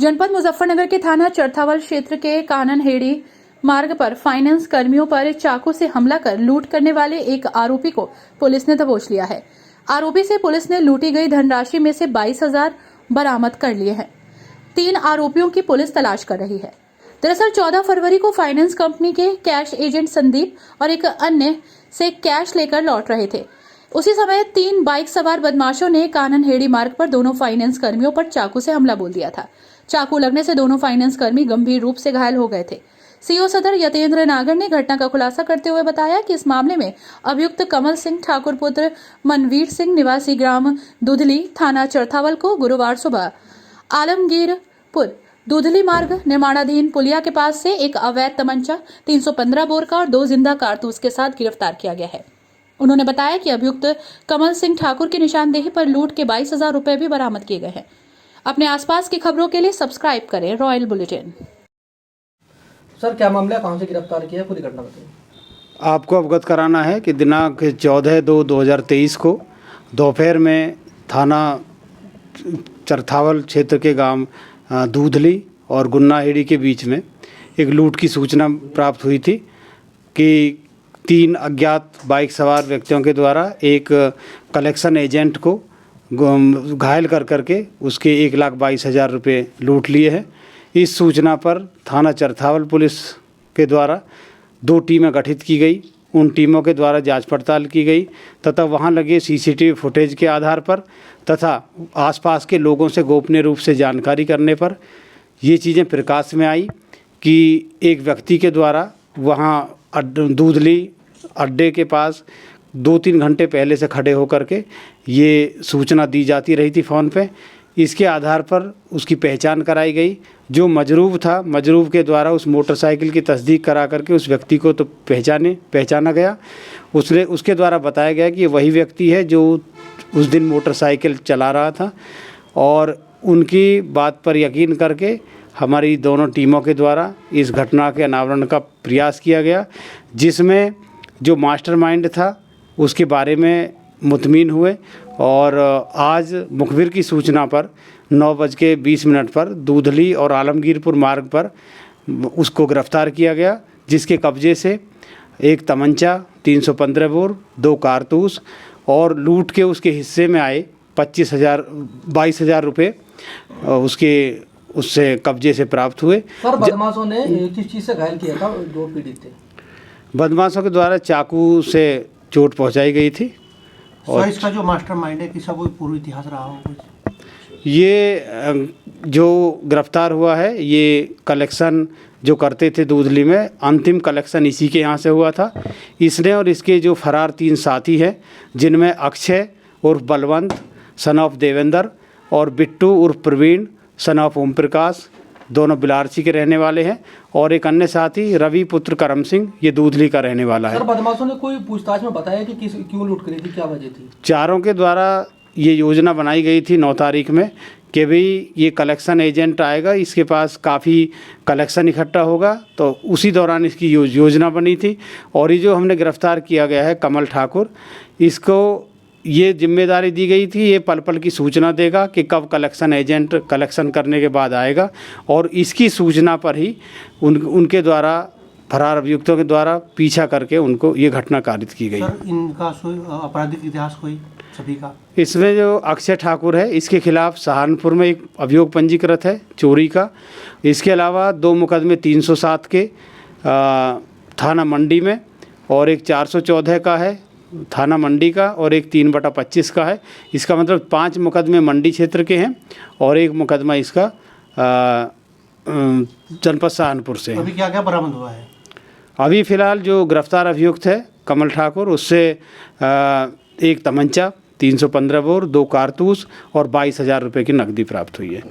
जनपद मुजफ्फरनगर के थाना चरथावल क्षेत्र के काननहेड़ी मार्ग पर फाइनेंस कर्मियों पर चाकू से हमला कर लूट करने वाले एक आरोपी को पुलिस ने दबोच लिया है। आरोपी से पुलिस ने लूटी गई धनराशि में से 22,000 बरामद कर लिए हैं। 3 आरोपियों की पुलिस तलाश कर रही है। दरअसल 14 फरवरी को फाइनेंस कंपनी के कैश एजेंट संदीप और एक अन्य से कैश लेकर लौट रहे थे। उसी समय 3 बाइक सवार बदमाशों ने काननहेड़ी मार्ग पर दोनों फाइनेंस कर्मियों पर चाकू से हमला बोल दिया था। चाकू लगने से दोनों फाइनेंस कर्मी गंभीर रूप से घायल हो गए थे। सीओ सदर यतेंद्र नागर ने घटना का खुलासा करते हुए बताया कि इस मामले में अभियुक्त कमल सिंह ठाकुर पुत्र मनवीर सिंह निवासी ग्राम दुधली थाना चरथावल को गुरुवार सुबह आलमगीरपुर दुधली मार्ग निर्माणाधीन पुलिया के पास से एक अवैध तमंचा 315 बोर का और 2 जिंदा कारतूस के साथ गिरफ्तार किया गया है। उन्होंने बताया कि अभियुक्त कमल सिंह ठाकुर की निशानदेही पर लूट के 22,000 रुपए भी बरामद किए गए हैं। अपने आसपास की खबरों के लिए सब्सक्राइब करें रॉयल बुलेटिन। सर क्या मामला है, कहां से गिरफ्तार किया है, पूरी घटना बताइए। आपको अवगत कराना है कि दिनांक 14/2/2023 को दोपहर में थाना चरथावल क्षेत्र के गांव दूधली और गुन्नाहेड़ी के बीच में एक लूट की सूचना प्राप्त हुई थी कि 3 अज्ञात बाइक सवार व्यक्तियों के द्वारा एक कलेक्शन एजेंट को घायल कर करके उसके 1,22,000 रुपये लूट लिए हैं। इस सूचना पर थाना चरथावल पुलिस के द्वारा 2 टीमें गठित की गई। उन टीमों के द्वारा जांच पड़ताल की गई तथा वहां लगे सीसीटीवी फुटेज के आधार पर तथा आसपास के लोगों से गोपनीय रूप से जानकारी करने पर ये चीज़ें प्रकाश में आई कि एक व्यक्ति के द्वारा वहां दूधली अड्डे के पास 2-3 घंटे पहले से खड़े होकर के ये सूचना दी जाती रही थी फ़ोन पे। इसके आधार पर उसकी पहचान कराई गई। जो मजरूब था, मजरूब के द्वारा उस मोटरसाइकिल की तस्दीक करा करके उस व्यक्ति को तो पहचाना गया। उसके द्वारा बताया गया कि ये वही व्यक्ति है जो उस दिन मोटरसाइकिल चला रहा था और उनकी बात पर यकीन करके हमारी दोनों टीमों के द्वारा इस घटना के अनावरण का प्रयास किया गया, जिसमें जो मास्टरमाइंड था उसके बारे में मुतमिन हुए और आज मुखबिर की सूचना पर 9:20 पर दूधली और आलमगीरपुर मार्ग पर उसको गिरफ्तार किया गया, जिसके कब्जे से एक तमंचा 315 बोर 2 कारतूस और लूट के उसके हिस्से में आए 22,000 रुपये उससे कब्जे से प्राप्त हुए। सर बदमाशों ने किस चीज़ से घायल किया था जो पीड़ित थे? बदमाशों के द्वारा चाकू से चोट पहुंचाई गई थी। और इसका जो मास्टरमाइंड है किसका कोई पूर्व इतिहास रहा हो कुछ? ये जो गिरफ्तार हुआ है ये कलेक्शन जो करते थे दूधली में, अंतिम कलेक्शन इसी के यहाँ से हुआ था। इसने और इसके जो फरार 3 साथी हैं जिनमें अक्षय उर्फ बलवंत सन ऑफ देवेंद्र और बिट्टू उर्फ प्रवीण सन ऑफ ओम प्रकाश, दोनों बिलारसी के रहने वाले हैं और एक अन्य साथी रवि पुत्र करम सिंह, ये दूधली का रहने वाला है। सर बदमाशों ने कोई पूछताछ में बताया कि क्यों लूट करी थी, क्या वजह थी? चारों के द्वारा ये योजना बनाई गई थी 9 तारीख में कि भाई ये कलेक्शन एजेंट आएगा, इसके पास काफ़ी कलेक्शन इकट्ठा होगा, तो उसी दौरान इसकी योजना बनी थी। और ये जो हमने गिरफ्तार किया गया है कमल ठाकुर, इसको ये जिम्मेदारी दी गई थी ये पल पल की सूचना देगा कि कब कलेक्शन एजेंट कलेक्शन करने के बाद आएगा और इसकी सूचना पर ही उनके द्वारा फरार अभियुक्तों के द्वारा पीछा करके उनको ये घटना कारित की गई। सर इनका आपराधिक इतिहास कोई सभी का? इसमें जो अक्षय ठाकुर है इसके खिलाफ सहारनपुर में एक अभियोग पंजीकृत है चोरी का। इसके अलावा 2 मुकदमे 307 के थाना मंडी में और एक 414 का है थाना मंडी का और एक 3/25 का है। इसका मतलब 5 मुकदमे मंडी क्षेत्र के हैं और एक मुकदमा इसका जनपद सहारनपुर से है। अभी क्या क्या बरामद हुआ है? अभी फ़िलहाल जो गिरफ्तार अभियुक्त है कमल ठाकुर, उससे एक तमंचा 315 बोर 2 कारतूस और 22,000 रुपये की नकदी प्राप्त हुई है।